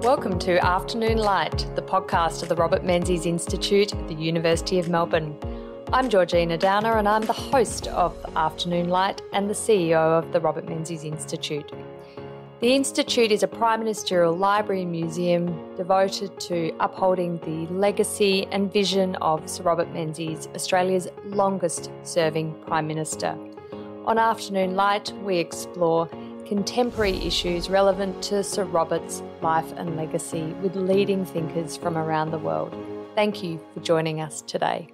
Welcome to Afternoon Light, the podcast of the Robert Menzies Institute at the University of Melbourne. I'm Georgina Downer and I'm the host of Afternoon Light and the CEO of the Robert Menzies Institute. The Institute is a prime ministerial library and museum devoted to upholding the legacy and vision of Sir Robert Menzies, Australia's longest-serving Prime Minister. On Afternoon Light, we explore contemporary issues relevant to Sir Robert's life and legacy with leading thinkers from around the world. Thank you for joining us today.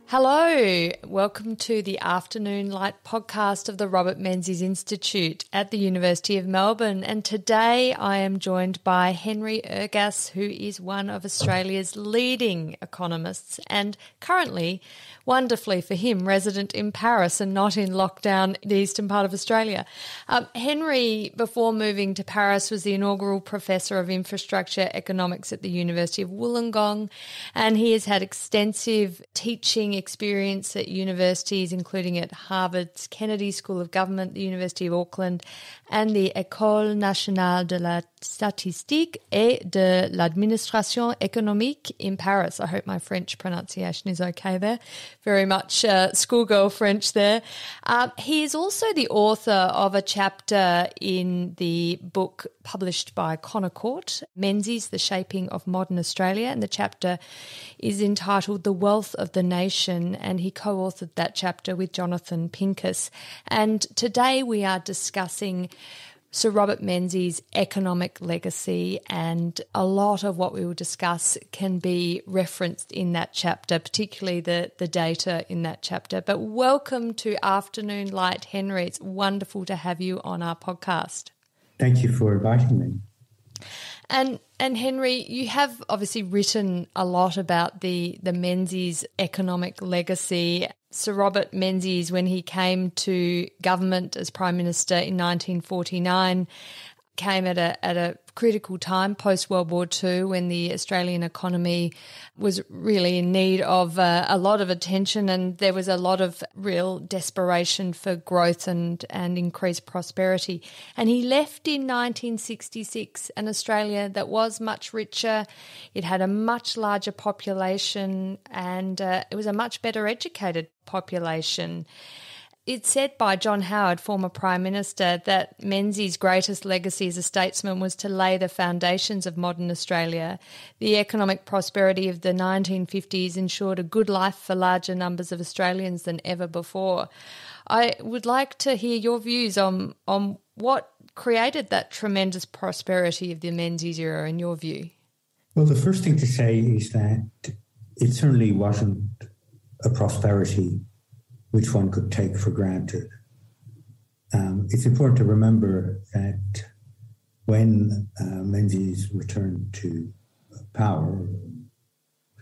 Hello, welcome to the Afternoon Light podcast of the Robert Menzies Institute at the University of Melbourne. And today I am joined by Henry Ergas, who is one of Australia's leading economists and currently, wonderfully for him, resident in Paris and not in lockdown, the eastern part of Australia. Henry, before moving to Paris, was the inaugural Professor of Infrastructure Economics at the University of Wollongong, and he has had extensive teaching experience at universities, including at Harvard's Kennedy School of Government, the University of Auckland, and the École nationale de la statistique et de l'administration économique in Paris. I hope my French pronunciation is okay there. Very much schoolgirl French there. He is also the author of a chapter in the book published by Connaught, Menzies, The Shaping of Modern Australia, and the chapter is entitled The Wealth of the Nation, and he co-authored that chapter with Jonathan Pincus. And today we are discussing Sir Robert Menzies' economic legacy, and a lot of what we will discuss can be referenced in that chapter, particularly the data in that chapter. But welcome to Afternoon Light, Henry. It's wonderful to have you on our podcast. Thank you for inviting me. And Henry, you have obviously written a lot about the Menzies economic legacy. Sir Robert Menzies, when he came to government as Prime Minister in 1949, came at a critical time post-World War II when the Australian economy was really in need of a lot of attention, and there was a lot of real desperation for growth and increased prosperity. And he left in 1966 an Australia that was much richer, it had a much larger population, and it was a much better educated population. It's said by John Howard, former Prime Minister, that Menzies' greatest legacy as a statesman was to lay the foundations of modern Australia. The economic prosperity of the 1950s ensured a good life for larger numbers of Australians than ever before. I would like to hear your views on what created that tremendous prosperity of the Menzies era, in your view. Well, the first thing to say is that it certainly wasn't a prosperity which one could take for granted. It's important to remember that when Menzies returned to power,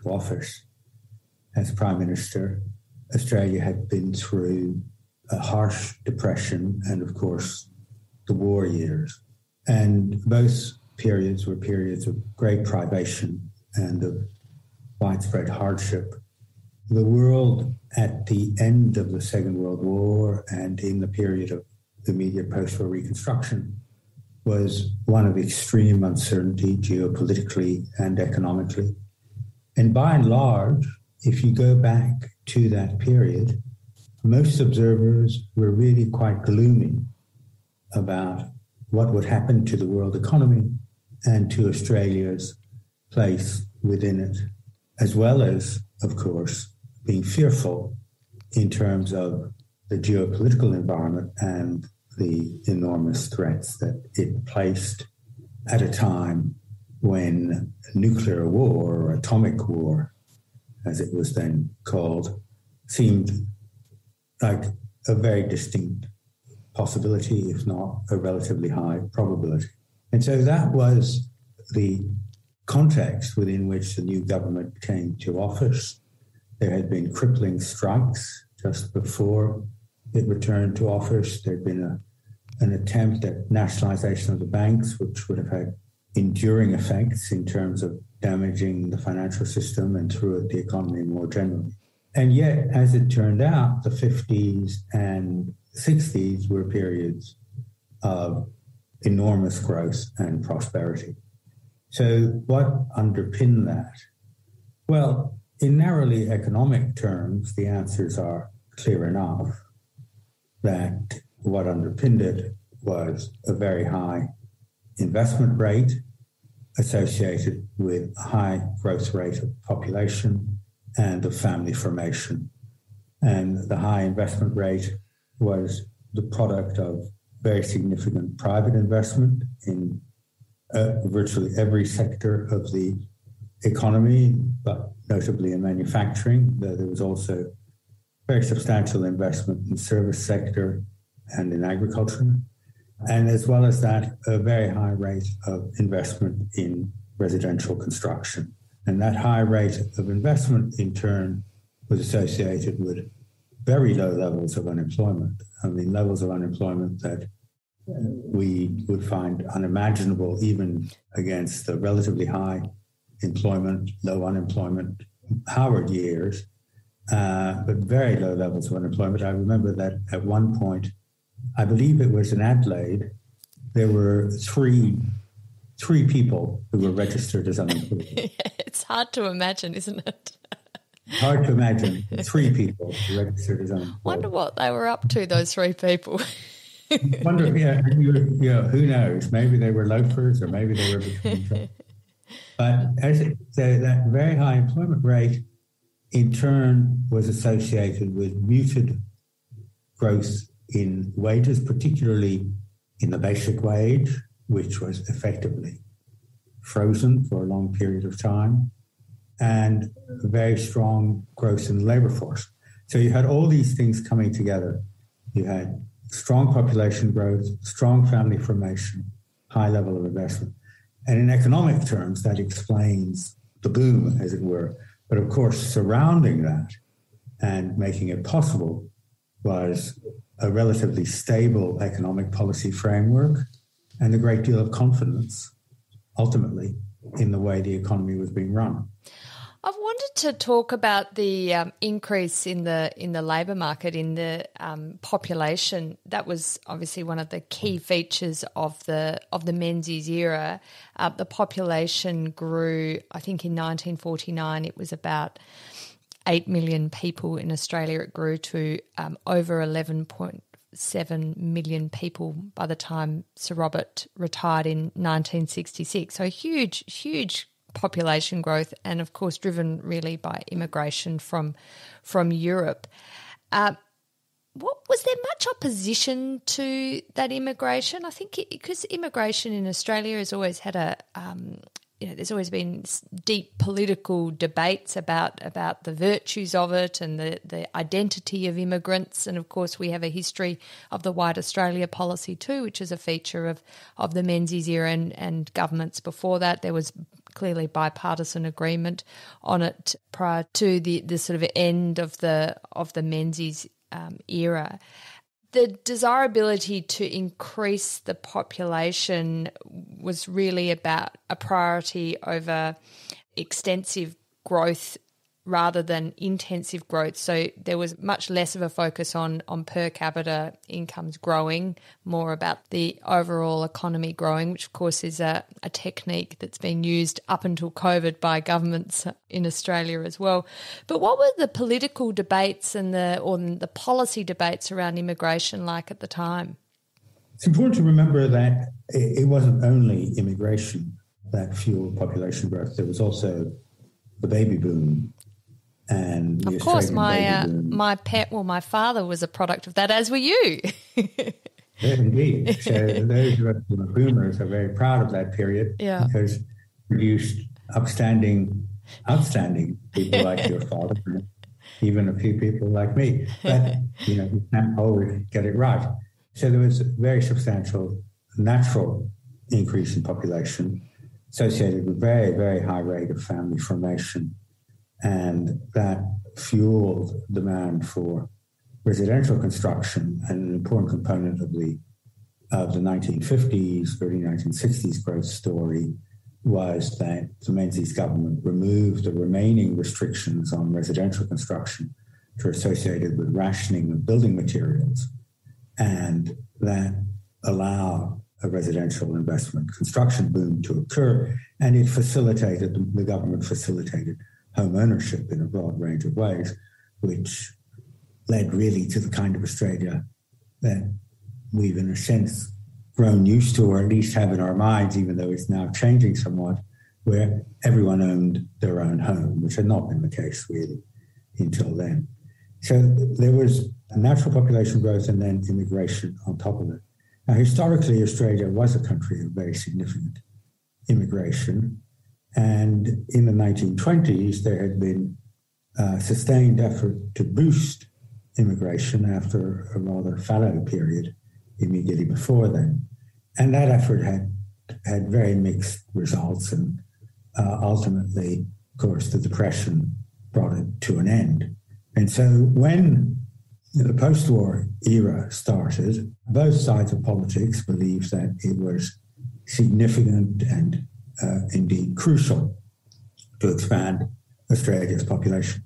to office as Prime Minister, Australia had been through a harsh depression and, of course, the war years. And both periods were periods of great privation and of widespread hardship. The world at the end of the Second World War and in the period of immediate post-war reconstruction was one of extreme uncertainty geopolitically and economically. And by and large, if you go back to that period, most observers were really quite gloomy about what would happen to the world economy and to Australia's place within it, as well as, of course, being fearful in terms of the geopolitical environment and the enormous threats that it placed at a time when nuclear war or atomic war, as it was then called, seemed like a very distinct possibility, if not a relatively high probability. And so that was the context within which the new government came to office. There had been crippling strikes just before it returned to office. There had been an attempt at nationalisation of the banks, which would have had enduring effects in terms of damaging the financial system and through it the economy more generally. And yet, as it turned out, the 50s and 60s were periods of enormous growth and prosperity. So what underpinned that? Well, in narrowly economic terms, the answers are clear enough that what underpinned it was a very high investment rate associated with a high growth rate of population and of family formation. And the high investment rate was the product of very significant private investment in virtually every sector of the economy, but notably in manufacturing. There was also very substantial investment in the service sector and in agriculture. And as well as that, a very high rate of investment in residential construction. And that high rate of investment, in turn, was associated with very low levels of unemployment. I mean, levels of unemployment that we would find unimaginable even against the relatively high employment, low unemployment Howard years, but very low levels of unemployment. I remember that at one point, I believe it was in Adelaide, there were three people who were registered as unemployed. It's hard to imagine, isn't it? Hard to imagine 3 people who registered as unemployed. Wonder what they were up to, those 3 people. Wonder, who knows? Maybe they were loafers or maybe they were between jobs. But that very high employment rate, in turn, was associated with muted growth in wages, particularly in the basic wage, which was effectively frozen for a long period of time, and very strong growth in the labour force. So you had all these things coming together. You had strong population growth, strong family formation, high level of investment. And in economic terms, that explains the boom, as it were. But of course, surrounding that and making it possible was a relatively stable economic policy framework and a great deal of confidence, ultimately, in the way the economy was being run. I've wanted to talk about the increase in the labour market, in the population. That was obviously one of the key features of the Menzies era. The population grew. I think in 1949 it was about 8 million people in Australia. It grew to over 11.7 million people by the time Sir Robert retired in 1966. So huge population growth, and of course driven really by immigration from Europe. Was there much opposition to that immigration? I think because immigration in Australia has always had there's always been deep political debates about the virtues of it and the identity of immigrants. And of course we have a history of the White Australia policy too, which is a feature of the Menzies era and governments before that. There was clearly bipartisan agreement on it prior to the sort of end of the Menzies era. The desirability to increase the population was really about a priority over extensive growth rather than intensive growth. So there was much less of a focus on per capita incomes growing, more about the overall economy growing, which of course is a technique that's been used up until COVID by governments in Australia as well. But what were the political debates and the policy debates around immigration like at the time? It's important to remember that it wasn't only immigration that fueled population growth. There was also the baby boom. And of course, my father was a product of that, as were you. Indeed. So those of us who are boomers are very proud of that period because it produced outstanding people like your father, and even a few people like me. But, you can't always get it right. So there was a very substantial natural increase in population associated with very, very high rate of family formation. And that fueled demand for residential construction, and an important component of the 1950s, early 1960s growth story was that the Menzies government removed the remaining restrictions on residential construction which were associated with rationing of building materials, and that allowed a residential investment construction boom to occur, and the government facilitated home ownership in a broad range of ways, which led really to the kind of Australia that we've, in a sense, grown used to, or at least have in our minds, even though it's now changing somewhat, where everyone owned their own home, which had not been the case really until then. So there was a natural population growth and then immigration on top of it. Now, historically, Australia was a country of very significant immigration. And in the 1920s, there had been a sustained effort to boost immigration after a rather fallow period immediately before then. And that effort had very mixed results. And ultimately, of course, the Depression brought it to an end. And so when the post-war era started, both sides of politics believed that it was significant and indeed crucial to expand Australia's population.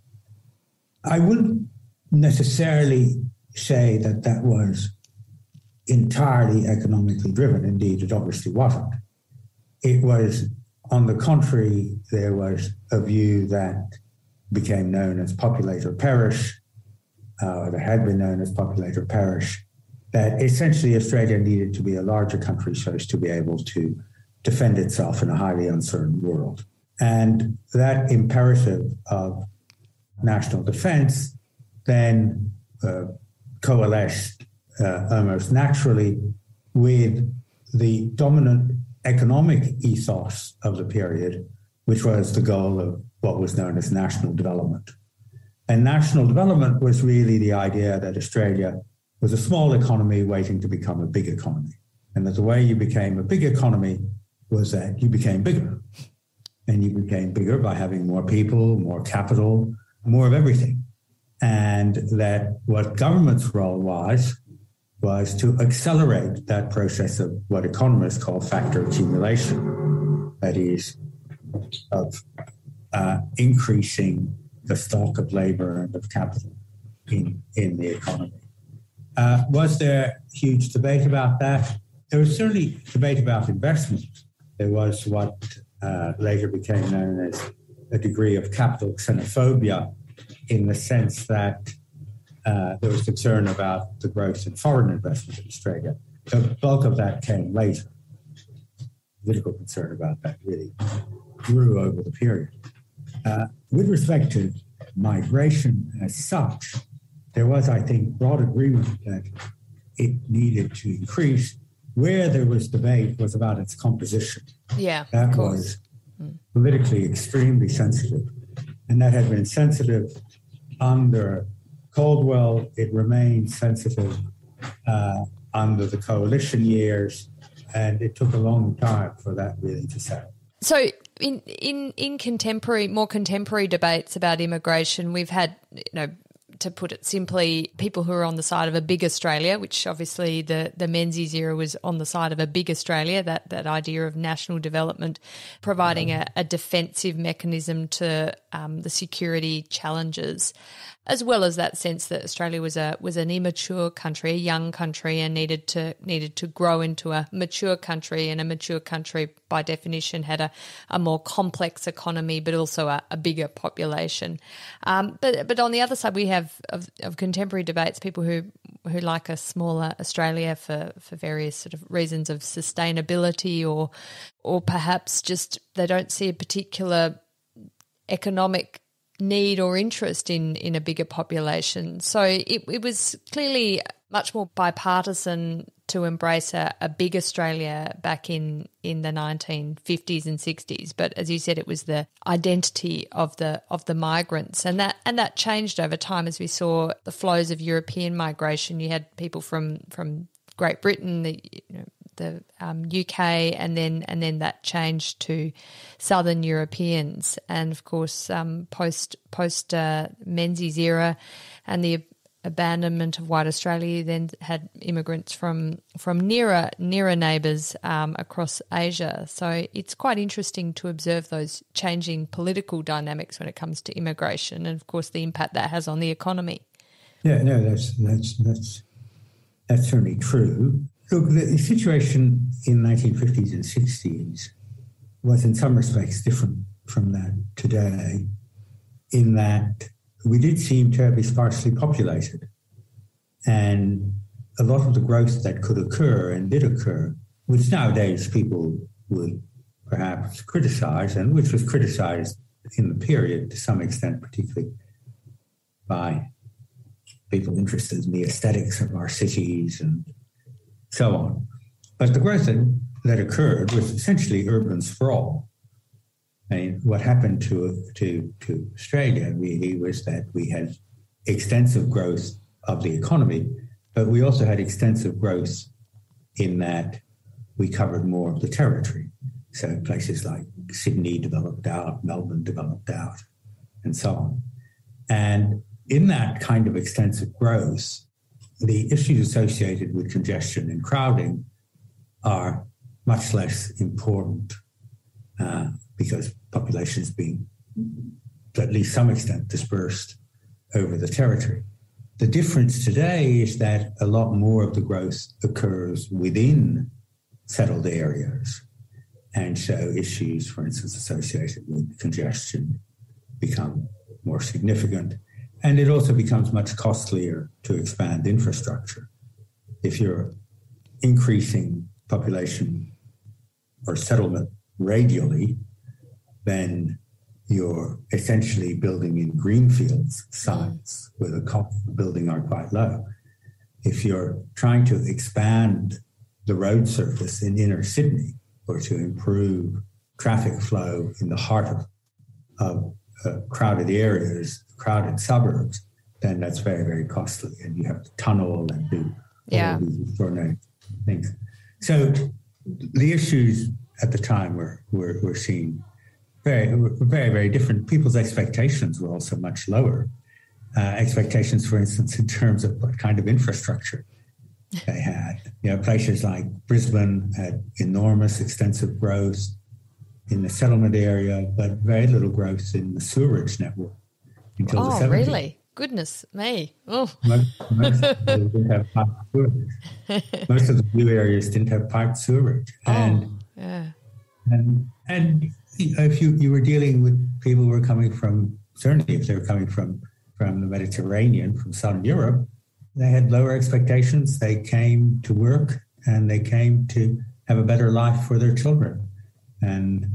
I wouldn't necessarily say that that was entirely economically driven. Indeed, it obviously wasn't. It was, on the contrary, there was a view that became known as populator perish, that had been known as populator perish, that essentially Australia needed to be a larger country so as to be able to defend itself in a highly uncertain world. And that imperative of national defense then coalesced almost naturally with the dominant economic ethos of the period, which was the goal of what was known as national development. And national development was really the idea that Australia was a small economy waiting to become a big economy. And that the way you became a big economy was that you became bigger. And you became bigger by having more people, more capital, more of everything. And that what government's role was to accelerate that process of what economists call factor accumulation. That is, of increasing the stock of labor and of capital in the economy. Was there huge debate about that? There was certainly debate about investment. There was what later became known as a degree of capital xenophobia, in the sense that there was concern about the growth in foreign investment in Australia. The bulk of that came later. Political concern about that really grew over the period. With respect to migration as such, there was, I think, broad agreement that it needed to increase. Where there was debate was about its composition. Yeah, that was politically extremely sensitive. And that had been sensitive under Caldwell. It remained sensitive under the coalition years. And it took a long time for that really to settle. So in more contemporary debates about immigration, we've had, to put it simply, people who are on the side of a big Australia, which obviously the Menzies era was on the side of a big Australia, that idea of national development, providing a defensive mechanism to the security challenges, as well as that sense that Australia was an immature country, a young country, and needed to grow into a mature country, and a mature country by definition had a more complex economy, but also a bigger population. But on the other side, we have of contemporary debates people who like a smaller Australia for various sort of reasons of sustainability, or perhaps just they don't see a particular economic need or interest in a bigger population. So it was clearly much more bipartisan to embrace a big Australia back in the 1950s and 60s. But as you said, it was the identity of the migrants, and that changed over time as we saw the flows of European migration. You had people from Great Britain, the UK, and then that changed to Southern Europeans, and of course post Menzies era and the abandonment of white Australia, then had immigrants from nearer neighbours across Asia. So it's quite interesting to observe those changing political dynamics when it comes to immigration, and of course the impact that has on the economy. Yeah, no, that's certainly true. Look, the situation in 1950s and 60s was in some respects different from that today, in that we did seem to be sparsely populated. And a lot of the growth that could occur and did occur, which nowadays people would perhaps criticize, and which was criticized in the period to some extent, particularly by people interested in the aesthetics of our cities and so on. But the growth that occurred was essentially urban sprawl. I mean, what happened to Australia really was that we had extensive growth of the economy, but we also had extensive growth in that we covered more of the territory. So places like Sydney developed out, Melbourne developed out, and so on. And in that kind of extensive growth, the issues associated with congestion and crowding are much less important because population is being, to at least some extent, dispersed over the territory. The difference today is that a lot more of the growth occurs within settled areas. And so issues, for instance, associated with congestion become more significant. And it also becomes much costlier to expand infrastructure. If you're increasing population or settlement radially, then you're essentially building in greenfields sites where the costs of building are quite low. If you're trying to expand the road surface in inner Sydney or to improve traffic flow in the heart of crowded areas, crowded suburbs, then that's very, very costly. And you have to tunnel and do all of these extraordinary things. So the issues at the time were seen very, very different. People's expectations were also much lower. Expectations, for instance, in terms of what kind of infrastructure they had. You know, places like Brisbane had enormous, extensive growth in the settlement area, but very little growth in the sewerage network until the 70s. Oh, really? Goodness me. Oh. Most didn't have piped sewerage. Most of the blue areas didn't have piped sewerage. And if you were dealing with people who were coming from, certainly if they were coming from the Mediterranean, from Southern Europe, they had lower expectations. They came to work and they came to have a better life for their children. And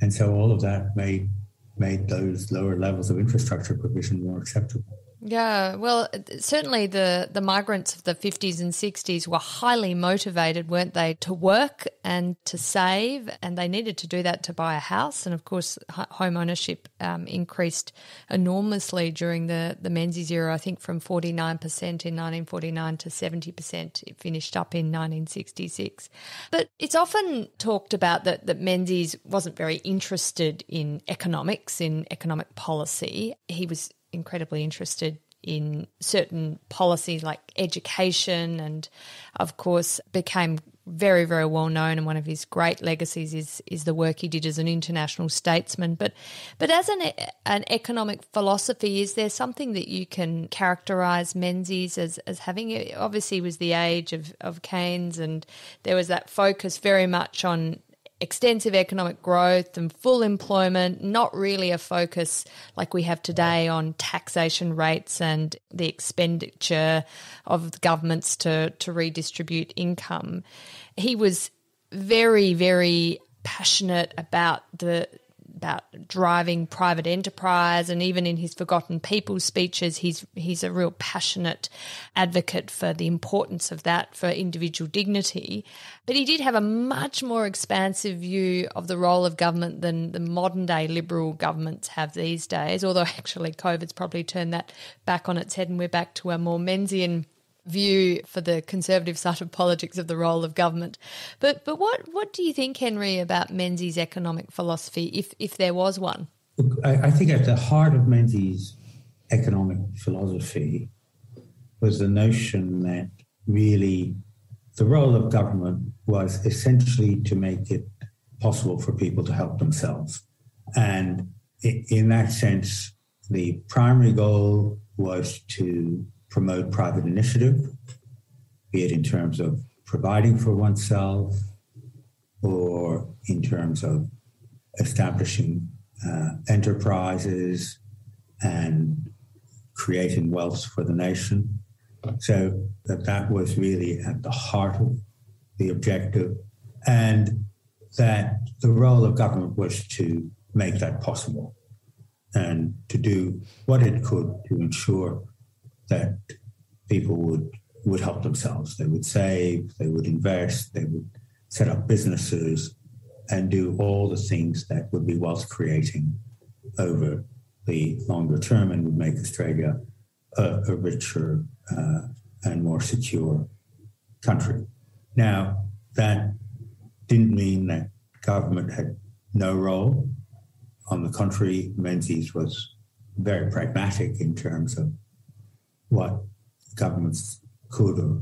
so all of that made those lower levels of infrastructure provision more acceptable. Yeah, well, certainly the migrants of the 50s and 60s were highly motivated, weren't they, to work and to save, and they needed to do that to buy a house. And, of course, home ownership increased enormously during the Menzies era, I think from 49% in 1949 to 70%. It finished up in 1966. But it's often talked about that Menzies wasn't very interested in economics, in economic policy. He was incredibly interested in certain policies like education, and of course became very, very well known, and one of his great legacies is the work he did as an international statesman. But as an economic philosophy, is there something that you can characterise Menzies as having? Obviously, it was the age of Keynes, and there was that focus very much on extensive economic growth and full employment, not really a focus like we have today on taxation rates and the expenditure of the governments to redistribute income. He was very, very passionate about driving private enterprise, and even in his Forgotten People speeches, he's a real passionate advocate for the importance of that for individual dignity. But he did have a much more expansive view of the role of government than the modern day liberal governments have these days, although actually COVID's probably turned that back on its head and we're back to a more Menzian view for the conservative side of politics of the role of government. But what do you think, Henry, about Menzies' economic philosophy, if there was one? Look, I think at the heart of Menzies' economic philosophy was the notion that really the role of government was essentially to make it possible for people to help themselves. And in that sense, the primary goal was to promote private initiative, be it in terms of providing for oneself or in terms of establishing enterprises and creating wealth for the nation. So that was really at the heart of the objective, and that the role of government was to make that possible and to do what it could to ensure that people would help themselves. They would save, they would invest, they would set up businesses and do all the things that would be wealth creating over the longer term and would make Australia a richer and more secure country. Now, that didn't mean that government had no role. On the contrary, Menzies was very pragmatic in terms of what governments could or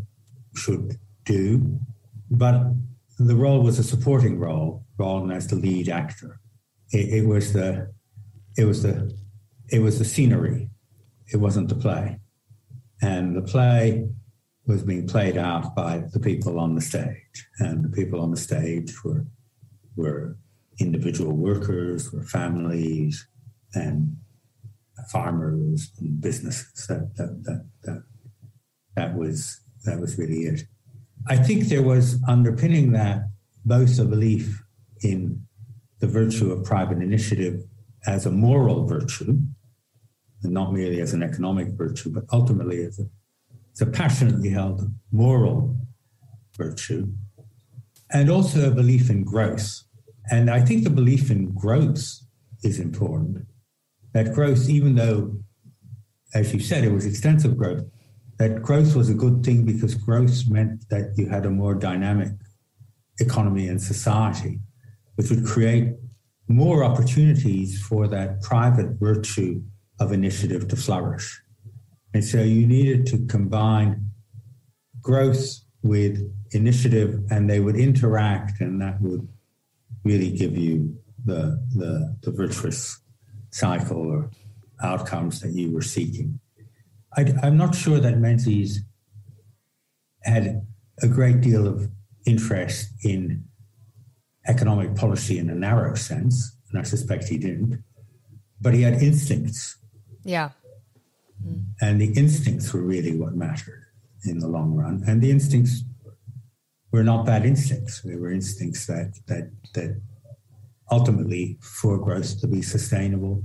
should do. But the role was a supporting role rather than as the lead actor. It was the scenery. It wasn't the play. And the play was being played out by the people on the stage. And the people on the stage were individual workers, were families, and farmers and businesses. That was really it. I think there was underpinning that both a belief in the virtue of private initiative as a moral virtue, and not merely as an economic virtue, but ultimately as a passionately held moral virtue, and also a belief in growth. And I think the belief in growth is important. That growth, even though, as you said, it was extensive growth, that growth was a good thing because growth meant that you had a more dynamic economy and society, which would create more opportunities for that private virtue of initiative to flourish. And so you needed to combine growth with initiative, and they would interact, and that would really give you the virtuous cycle or outcomes that you were seeking. I'm not sure that Menzies had a great deal of interest in economic policy in a narrow sense, and I suspect he didn't, but he had instincts. Yeah. And the instincts were really what mattered in the long run. And the instincts were not bad instincts. They were instincts that ultimately, for growth to be sustainable,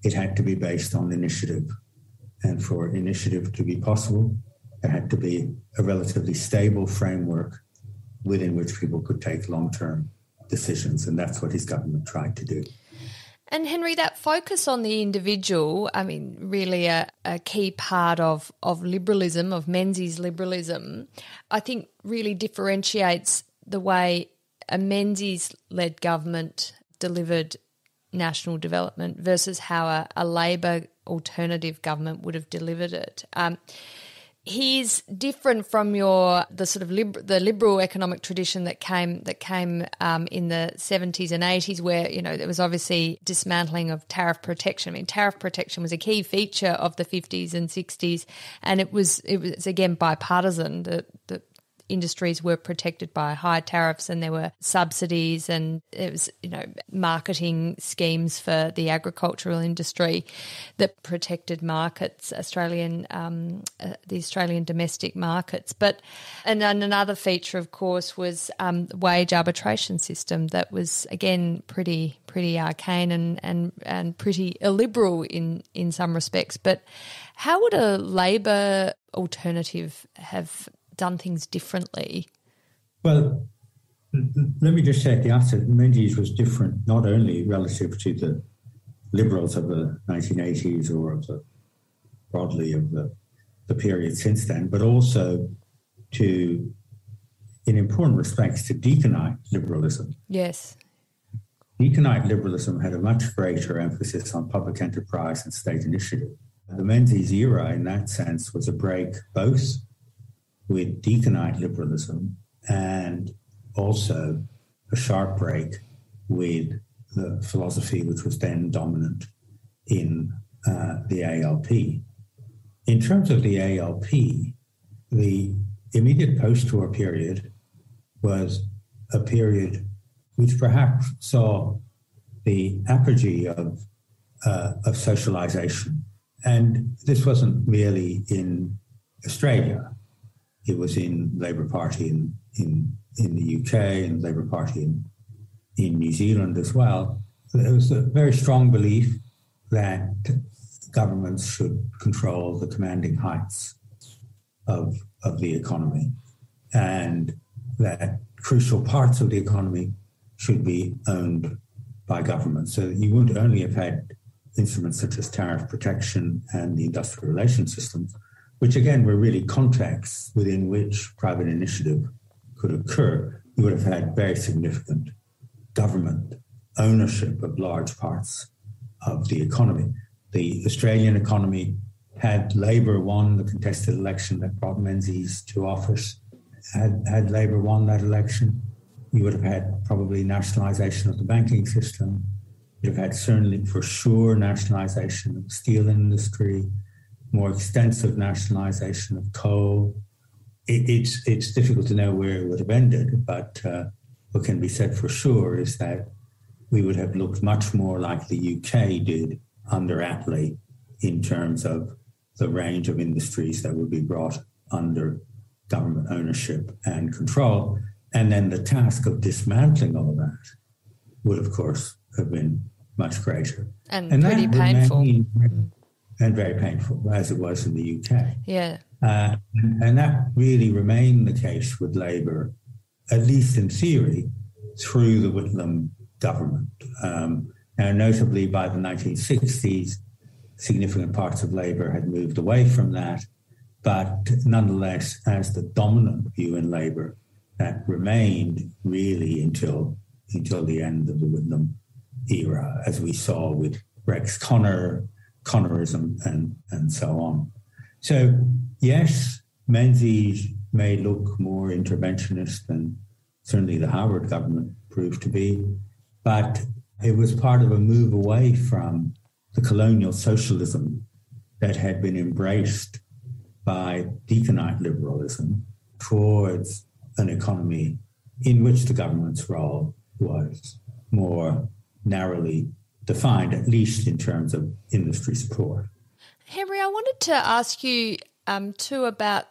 it had to be based on initiative. And for initiative to be possible, there had to be a relatively stable framework within which people could take long-term decisions. And that's what his government tried to do. And Henry, that focus on the individual, I mean, really a key part of liberalism, of Menzies liberalism, I think really differentiates the way a Menzies-led government delivered national development versus how a Labor alternative government would have delivered it. He's different from the sort of the liberal economic tradition that came in the 70s and 80s, where there was obviously dismantling of tariff protection. I mean, tariff protection was a key feature of the 50s and 60s, and it was again bipartisan. The industries were protected by high tariffs, and there were subsidies, and it was marketing schemes for the agricultural industry that protected markets, the Australian domestic markets. And then another feature, of course, was wage arbitration system that was again pretty arcane and pretty illiberal in some respects. But how would a Labor alternative have done things differently? Well, let me just say at the outset, Menzies was different not only relative to the Liberals of the 1980s or broadly of the period since then, but also to, in important respects, to Deaconite liberalism. Yes. Deaconite liberalism had a much greater emphasis on public enterprise and state initiative. The Menzies era, in that sense, was a break both with Deaconite liberalism and also a sharp break with the philosophy which was then dominant in the ALP. In terms of the ALP, the immediate post-war period was a period which perhaps saw the apogee of socialisation. And this wasn't merely in Australia. It was in Labour Party in the UK and Labour Party in New Zealand as well. There was a very strong belief that governments should control the commanding heights of the economy, and that crucial parts of the economy should be owned by government. So you wouldn't only have had instruments such as tariff protection and the industrial relations systems, which again were really contexts within which private initiative could occur. You would have had very significant government ownership of large parts of the economy. The Australian economy, had Labor won the contested election that brought Menzies to office, had Labor won that election, you would have had probably nationalisation of the banking system. You'd have had certainly for sure nationalisation of the steel industry, more extensive nationalisation of coal. It's difficult to know where it would have ended, but what can be said for sure is that we would have looked much more like the UK did under Attlee in terms of the range of industries that would be brought under government ownership and control. And then the task of dismantling all that would, of course, have been much greater. And pretty painful. And very painful, as it was in the UK. Yeah. And that really remained the case with Labour, at least in theory, through the Whitlam government. Now, notably by the 1960s, significant parts of Labour had moved away from that, but nonetheless, as the dominant view in Labour, that remained really until the end of the Whitlam era, as we saw with Rex Connorism and so on. So, yes, Menzies may look more interventionist than certainly the Howard government proved to be, but it was part of a move away from the colonial socialism that had been embraced by Deaconite liberalism towards an economy in which the government's role was more narrowly defined, at least in terms of industry support. Henry, I wanted to ask you too about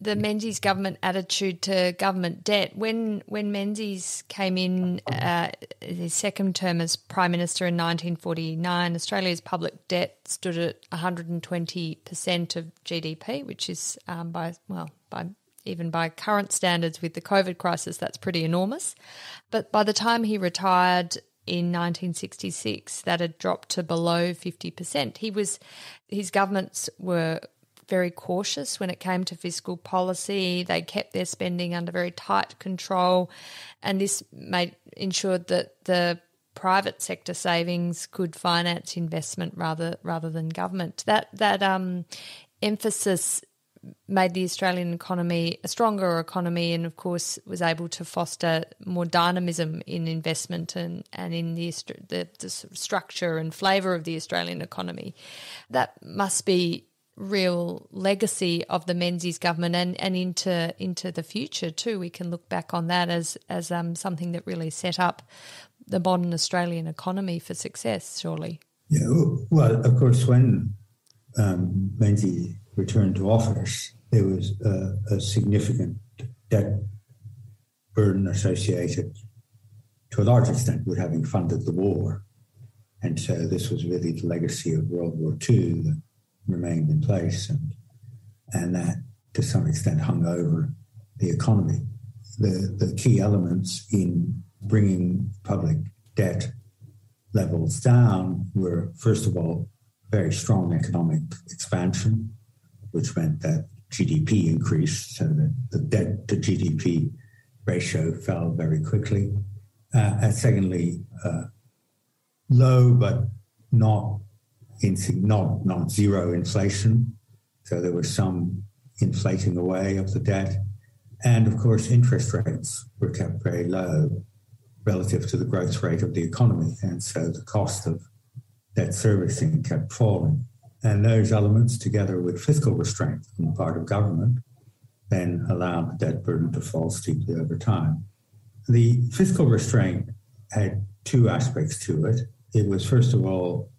the Menzies government attitude to government debt. When Menzies came in his second term as Prime Minister in 1949, Australia's public debt stood at 120% of GDP, which is even by current standards with the COVID crisis, that's pretty enormous. But by the time he retired in 1966, that had dropped to below 50%. His governments were very cautious when it came to fiscal policy. They kept their spending under very tight control, and this ensured that the private sector savings could finance investment rather than government. That emphasis made the Australian economy a stronger economy, and of course was able to foster more dynamism in investment and in the sort of structure and flavour of the Australian economy. That must be real legacy of the Menzies government and into the future too. We can look back on that as something that really set up the modern Australian economy for success, surely. Yeah, well, of course, when Menzies returned to office, there was a significant debt burden associated to a large extent with having funded the war. And so this was really the legacy of World War II that remained in place, and that to some extent hung over the economy. The key elements in bringing public debt levels down were, first of all, very strong economic expansion, which meant that GDP increased, so that the debt to GDP ratio fell very quickly. And secondly, low but not zero inflation. So there was some inflating away of the debt. And of course, interest rates were kept very low relative to the growth rate of the economy. And so the cost of debt servicing kept falling. And those elements, together with fiscal restraint on the part of government, then allowed the debt burden to fall steeply over time. The fiscal restraint had two aspects to it. It was, first of all,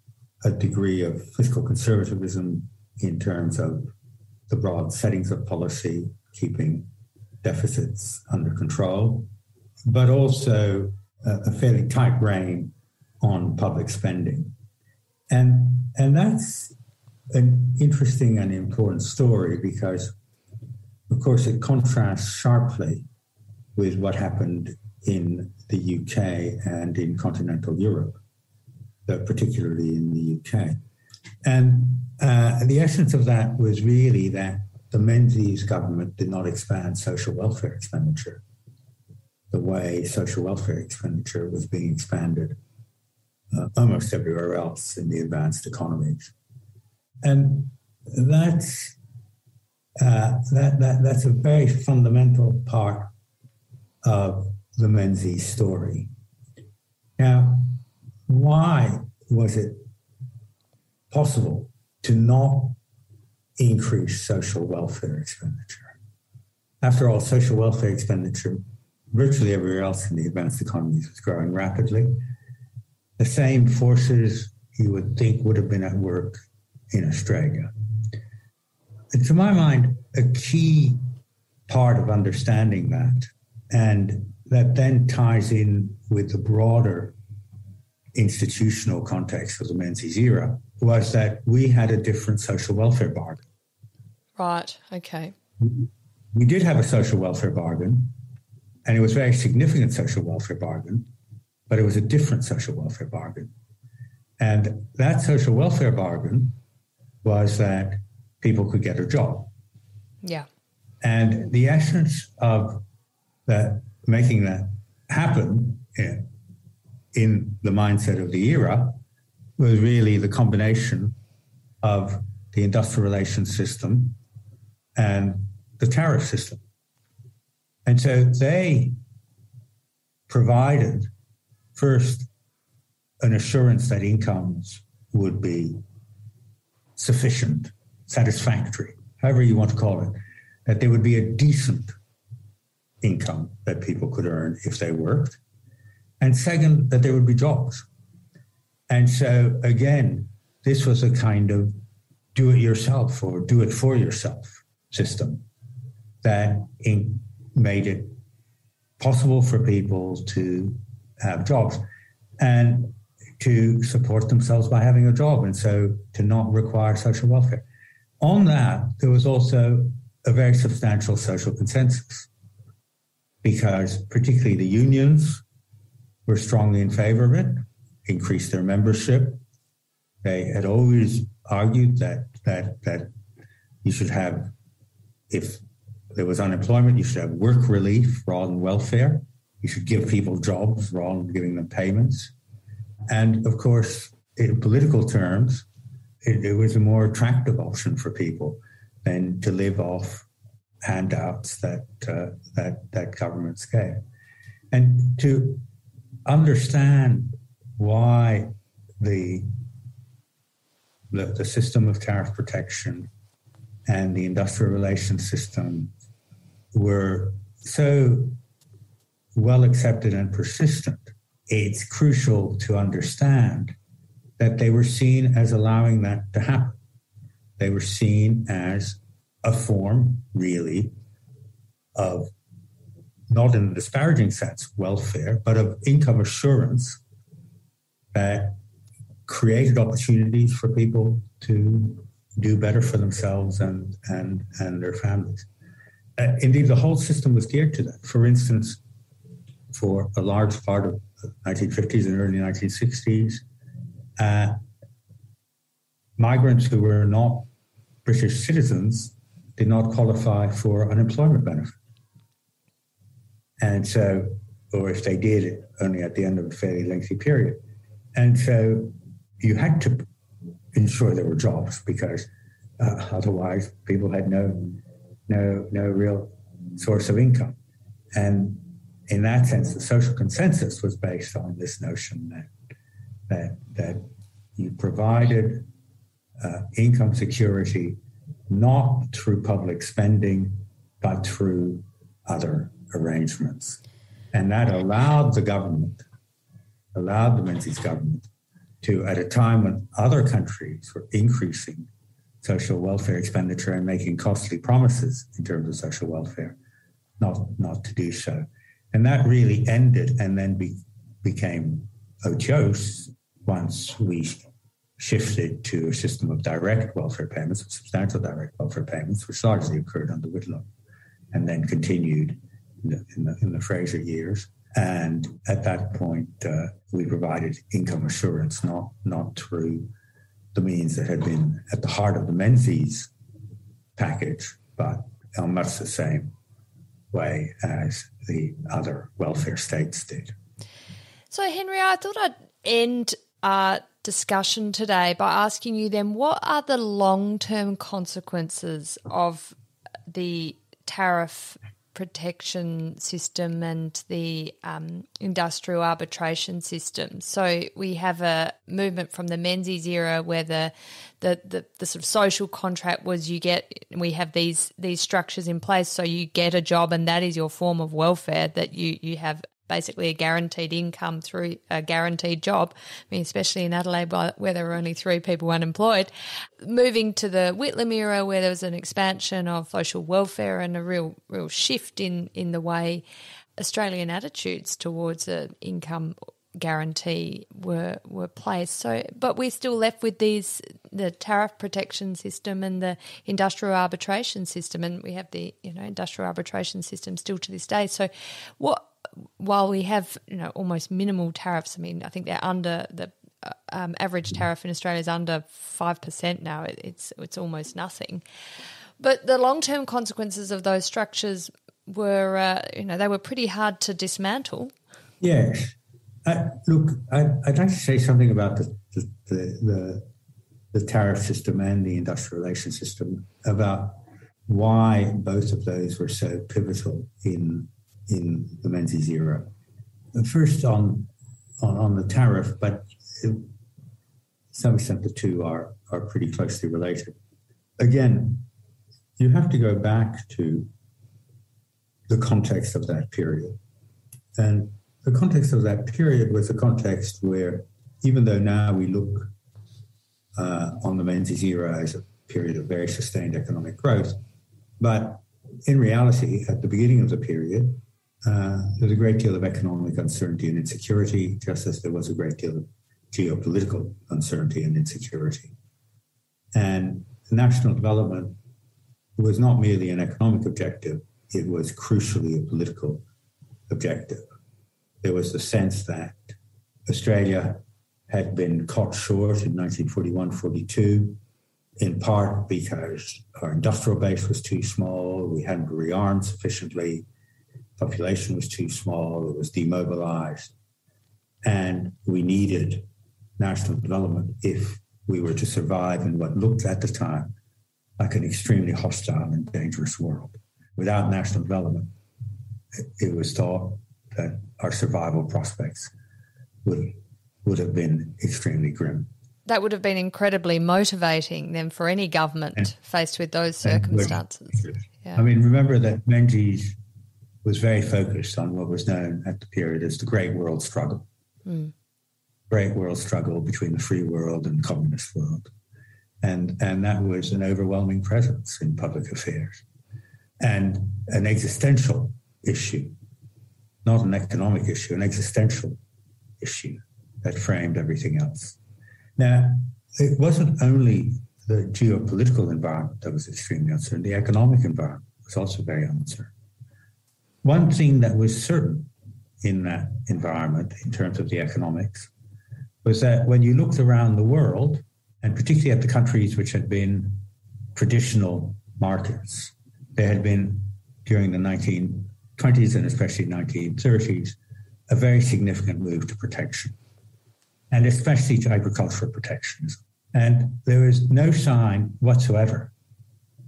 a degree of fiscal conservatism in terms of the broad settings of policy, keeping deficits under control, but also a fairly tight rein on public spending. And that's an interesting and important story because, of course, it contrasts sharply with what happened in the UK and in continental Europe, particularly in the UK. And the essence of that was really that the Menzies government did not expand social welfare expenditure the way social welfare expenditure was being expanded almost everywhere else in the advanced economies. And that's a very fundamental part of the Menzies story. Now, why was it possible to not increase social welfare expenditure? After all, social welfare expenditure virtually everywhere else in the advanced economies was growing rapidly. The same forces you would think would have been at work in Australia. And to my mind, a key part of understanding that, and that then ties in with the broader institutional context of the Menzies era, was that we had a different social welfare bargain. Right, okay. We did have a social welfare bargain, and it was a very significant social welfare bargain, but it was a different social welfare bargain. And that social welfare bargain was that people could get a job. Yeah. And the essence of that, making that happen in the mindset of the era was really the combination of the industrial relations system and the tariff system. And so they provided, first, an assurance that incomes would be sufficient, satisfactory, however you want to call it, that there would be a decent income that people could earn if they worked. And second, that there would be jobs. And so, again, this was a kind of do it yourself or do it for yourself system that made it possible for people to have jobs and to support themselves by having a job, and so to not require social welfare. On that, there was also a very substantial social consensus because particularly the unions were strongly in favor of it, increased their membership. They had always argued that you should have, if there was unemployment, you should have work relief rather than welfare. You should give people jobs rather than giving them payments. And of course, in political terms, it was a more attractive option for people than to live off handouts that governments gave. And to understand why the system of tariff protection and the industrial relations system were so well accepted and persistent, it's crucial to understand that they were seen as allowing that to happen. They were seen as a form, really, of, not in a disparaging sense, welfare, but of income assurance that created opportunities for people to do better for themselves and their families. Indeed, the whole system was geared to that. For instance, for a large part of the 1950s and early 1960s, migrants who were not British citizens did not qualify for unemployment benefit. And so, or if they did, only at the end of a fairly lengthy period. And so you had to ensure there were jobs because otherwise people had no real source of income. And in that sense, the social consensus was based on this notion that you provided income security not through public spending, but through other arrangements. And that allowed the Menzies government to, at a time when other countries were increasing social welfare expenditure and making costly promises in terms of social welfare, not to do so. And that really ended and then became odious once we shifted to a system of direct welfare payments, substantial direct welfare payments, which largely occurred under Whitlam and then continued in the Fraser years. And at that point, we provided income assurance, not through the means that had been at the heart of the Menzies package, but in much the same way as the other welfare states did. So, Henry, I thought I'd end our discussion today by asking you then, what are the long-term consequences of the tariff protection system and the industrial arbitration system? So we have a movement from the Menzies era where the sort of social contract was we have these structures in place, so you get a job and that is your form of welfare, that you have basically a guaranteed income through a guaranteed job. I mean, especially in Adelaide where there were only 3 people unemployed. Moving to the Whitlam era where there was an expansion of social welfare and a real shift in the way Australian attitudes towards an income guarantee were placed. So, but we're still left with the tariff protection system and the industrial arbitration system, and we have the industrial arbitration system still to this day. So while we have almost minimal tariffs, I mean, I think they're under the average tariff in Australia is under 5% now. It's almost nothing. But the long-term consequences of those structures were, they were pretty hard to dismantle. Yes. Look, I'd like to say something about the tariff system and the industrial relations system, about why both of those were so pivotal in the Menzies era. First on the tariff, but to some extent the two are pretty closely related. Again, you have to go back to the context of that period. And the context of that period was a context where, even though now we look on the Menzies era as a period of very sustained economic growth, but in reality, at the beginning of the period, there's a great deal of economic uncertainty and insecurity, just as there was a great deal of geopolitical uncertainty and insecurity. And national development was not merely an economic objective, it was crucially a political objective. There was the sense that Australia had been caught short in 1941-42, in part because our industrial base was too small, we hadn't rearmed sufficiently, population was too small, it was demobilized, and we needed national development if we were to survive in what looked at the time like an extremely hostile and dangerous world. Without national development, it was thought that our survival prospects would have been extremely grim. That would have been incredibly motivating then for any government faced with those circumstances. Yeah. I mean, remember that Menzies was very focused on what was known at the period as the Great World Struggle. Great World Struggle between the free world and the communist world. And that was an overwhelming presence in public affairs. And an existential issue, not an economic issue, an existential issue that framed everything else. Now, it wasn't only the geopolitical environment that was extremely uncertain, the economic environment was also very uncertain. One thing that was certain in that environment, in terms of the economics, was that when you looked around the world, and particularly at the countries which had been traditional markets, there had been, during the 1920s and especially 1930s, a very significant move to protection, and especially to agricultural protectionism. And there was no sign whatsoever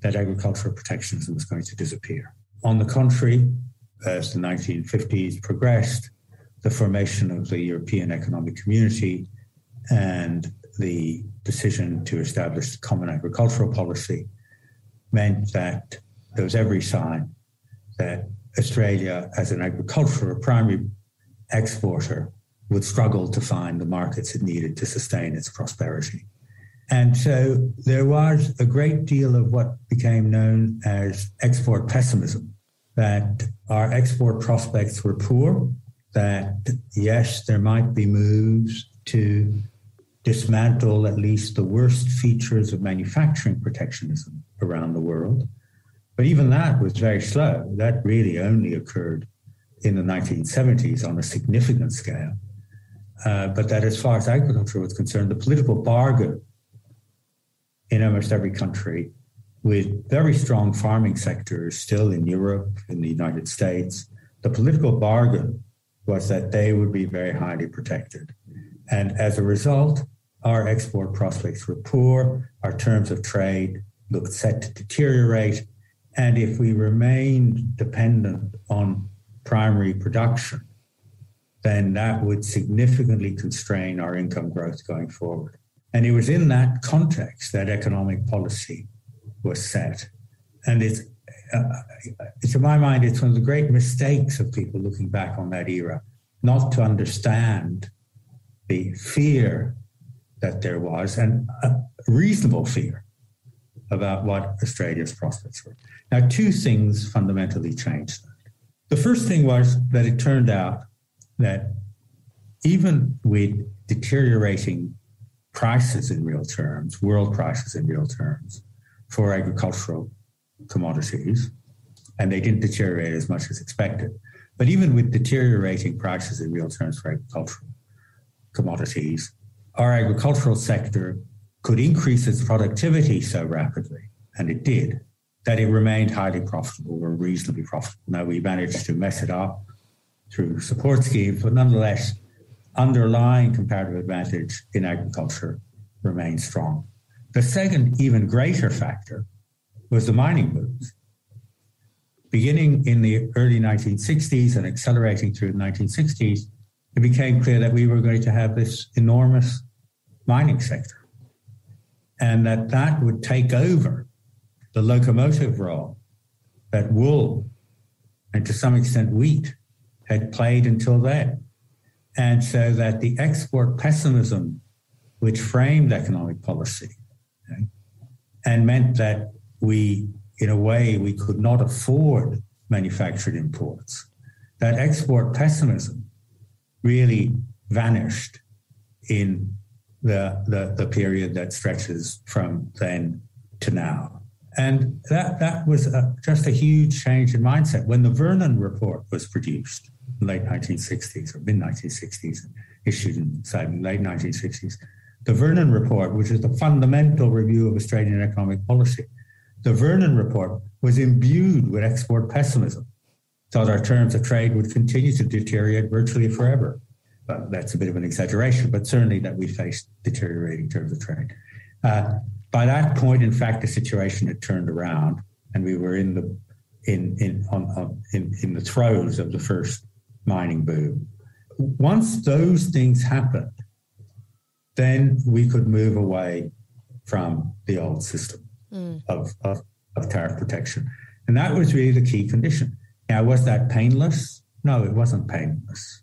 that agricultural protectionism was going to disappear. On the contrary, as the 1950s progressed, the formation of the European Economic Community and the decision to establish the Common Agricultural Policy meant that there was every sign that Australia, as an agricultural primary exporter, would struggle to find the markets it needed to sustain its prosperity. And so there was a great deal of what became known as export pessimism, that our export prospects were poor, that yes, there might be moves to dismantle at least the worst features of manufacturing protectionism around the world. But even that was very slow. That really only occurred in the 1970s on a significant scale. But that as far as agriculture was concerned, the political bargain in almost every country, with very strong farming sectors still in Europe, in the United States, the political bargain was that they would be very highly protected. And as a result, our export prospects were poor, our terms of trade looked set to deteriorate, and if we remained dependent on primary production, then that would significantly constrain our income growth going forward. And it was in that context that economic policy was set. And it's, to my mind, it's one of the great mistakes of people looking back on that era, not to understand the fear that there was, and a reasonable fear about what Australia's prospects were. Now, two things fundamentally changed that. The first thing was that it turned out that even with deteriorating prices in real terms, world prices in real terms, for agricultural commodities, and they didn't deteriorate as much as expected, but even with deteriorating prices in real terms for agricultural commodities, our agricultural sector could increase its productivity so rapidly, and it did, that it remained highly profitable or reasonably profitable. Now, we managed to mess it up through support schemes, but nonetheless, underlying comparative advantage in agriculture remained strong. The second, even greater factor was the mining booms. Beginning in the early 1960s and accelerating through the 1960s, it became clear that we were going to have this enormous mining sector, and that would take over the locomotive role that wool and to some extent wheat had played until then. And so that the export pessimism which framed economic policy, okay, and meant that we, in a way, we could not afford manufactured imports, that export pessimism really vanished in the period that stretches from then to now. And that was just a huge change in mindset. When the Vernon Report was produced in the late 1960s or mid-1960s, issued in the late 1960s, the Vernon Report, which is the fundamental review of Australian economic policy, the Vernon Report was imbued with export pessimism, thought our terms of trade would continue to deteriorate virtually forever. Well, that's a bit of an exaggeration, but certainly that we faced deteriorating terms of trade. By that point, in fact, the situation had turned around, and we were in the throes of the first mining boom. Once those things happened, then we could move away from the old system of tariff protection. And that was really the key condition. Now, was that painless? No, it wasn't painless.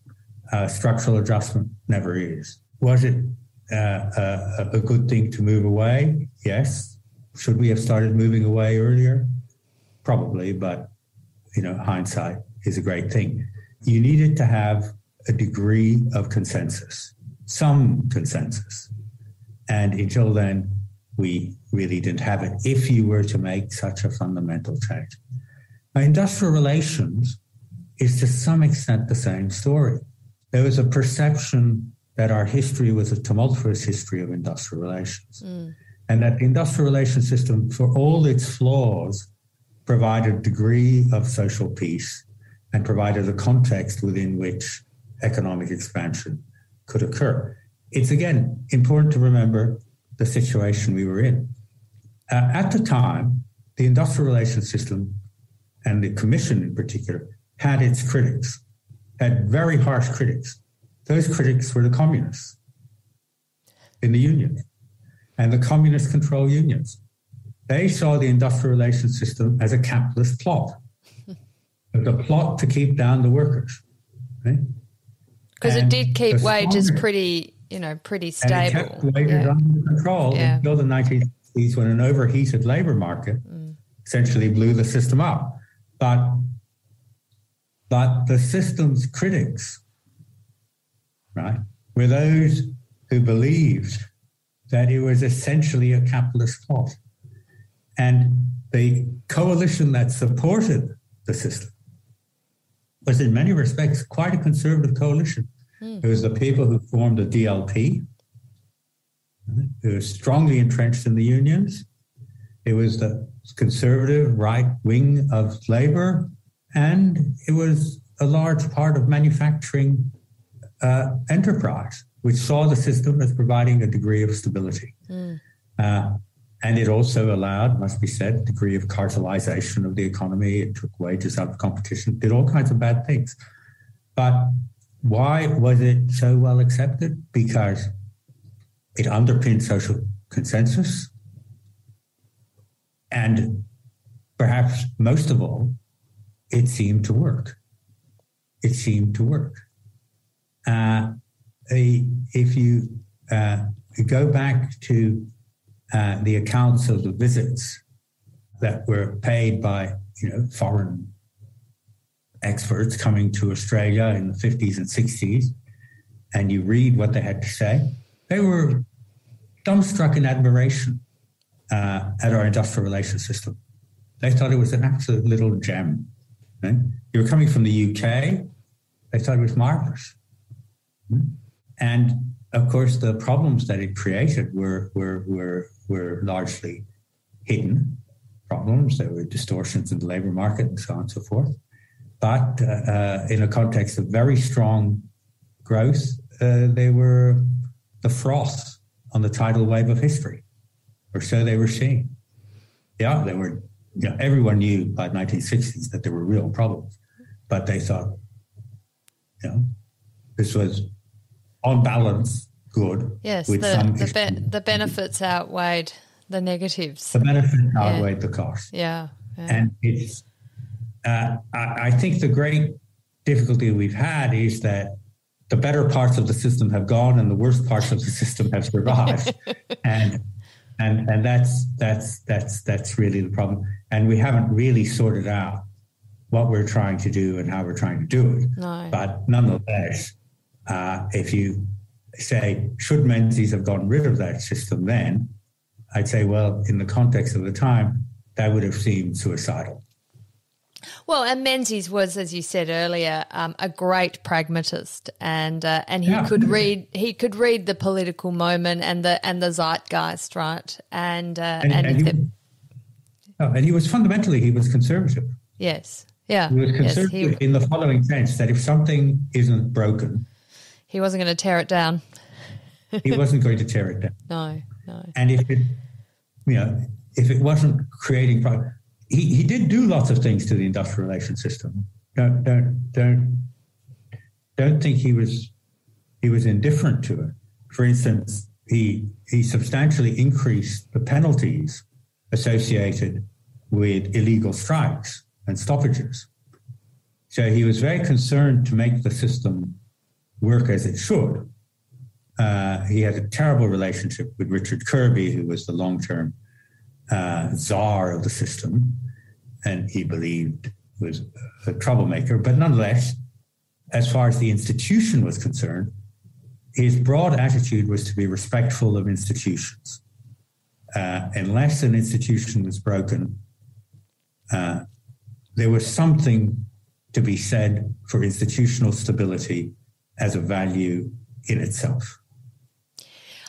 Structural adjustment never is. Was it a good thing to move away? Yes. Should we have started moving away earlier? Probably, but hindsight is a great thing. You needed to have a degree of consensus, some consensus. And until then, we really didn't have it if you were to make such a fundamental change. Now, industrial relations is to some extent the same story. There was a perception that our history was a tumultuous history of industrial relations, and that the industrial relations system, for all its flaws, provided a degree of social peace and provided a context within which economic expansion could occur. It's, again, important to remember the situation we were in. At the time, the industrial relations system, and the Commission in particular, had its critics, had very harsh critics. Those critics were the communists in the union, and the communist control unions. They saw the industrial relations system as a capitalist plot. was a plot to keep down the workers, right? Because it did keep wages pretty stable. And it kept wages under control until the 1960s, when an overheated labour market essentially blew the system up. But the system's critics, right, were those who believed that it was essentially a capitalist plot. And the coalition that supported the system was in many respects quite a conservative coalition. It was the people who formed the DLP, who were strongly entrenched in the unions. It was the conservative right wing of Labour, and it was a large part of manufacturing enterprise, which saw the system as providing a degree of stability. And it also allowed, must be said, a degree of cartelization of the economy. It took wages out of competition, did all kinds of bad things. But why was it so well accepted? Because it underpinned social consensus. And perhaps most of all, it seemed to work. It seemed to work. If you go back to the accounts of the visits that were paid by foreign experts coming to Australia in the 50s and 60s, and you read what they had to say, they were dumbstruck in admiration at our industrial relations system. They thought it was an absolute little gem. Right? You were coming from the UK, they thought it was marvelous. And of course, the problems that it created were largely hidden problems. There were distortions in the labour market and so on and so forth. But in a context of very strong growth, they were the froth on the tidal wave of history, or so they were seen. Yeah, they were. Everyone knew by the 1960s that there were real problems, but they thought, this was on balance good. Yes, the benefits outweighed the negatives. The benefits outweighed the cost. Yeah. And it's. I think the great difficulty we've had is that the better parts of the system have gone and the worst parts of the system have survived, and that's really the problem. And we haven't really sorted out what we're trying to do and how we're trying to do it. No. But nonetheless, if you say, should Menzies have gotten rid of that system then, I'd say, well, in the context of the time, that would have seemed suicidal. Well, and Menzies was, as you said earlier, a great pragmatist, and he could read the political moment and the zeitgeist, right? And he was fundamentally conservative. Yes, yeah, he was conservative in the following sense: that if something isn't broken, he wasn't going to tear it down. He wasn't going to tear it down. No. And if it wasn't creating problems. He did do lots of things to the industrial relations system. Don't think he was indifferent to it. For instance, he substantially increased the penalties associated with illegal strikes and stoppages. So he was very concerned to make the system work as it should. He had a terrible relationship with Richard Kirby, who was the long-term czar of the system, and he believed was a troublemaker. But nonetheless, as far as the institution was concerned, his broad attitude was to be respectful of institutions. Unless an institution was broken, there was something to be said for institutional stability as a value in itself.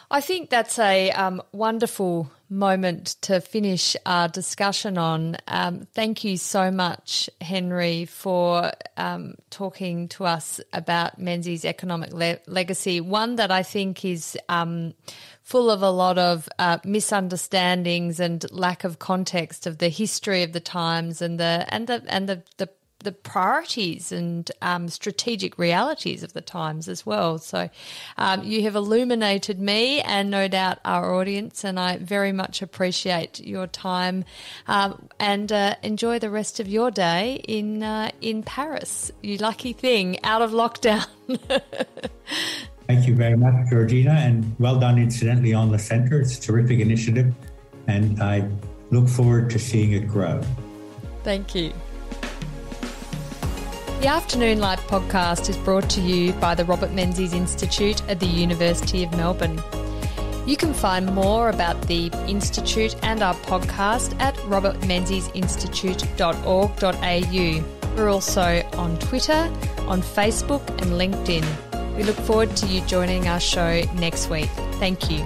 I think that's a wonderful moment to finish our discussion on. Thank you so much, Henry, for talking to us about Menzies' economic legacy, one that I think is full of a lot of misunderstandings and lack of context of the history of the times and the the priorities and strategic realities of the times as well. So you have illuminated me and no doubt our audience, and I very much appreciate your time and enjoy the rest of your day in Paris. You lucky thing, out of lockdown. Thank you very much, Georgina, and well done incidentally on the centre. It's a terrific initiative, and I look forward to seeing it grow. Thank you. The Afternoon Light podcast is brought to you by the Robert Menzies Institute at the University of Melbourne. You can find more about the Institute and our podcast at robertmenziesinstitute.org.au. We're also on Twitter, on Facebook and LinkedIn. We look forward to you joining our show next week. Thank you.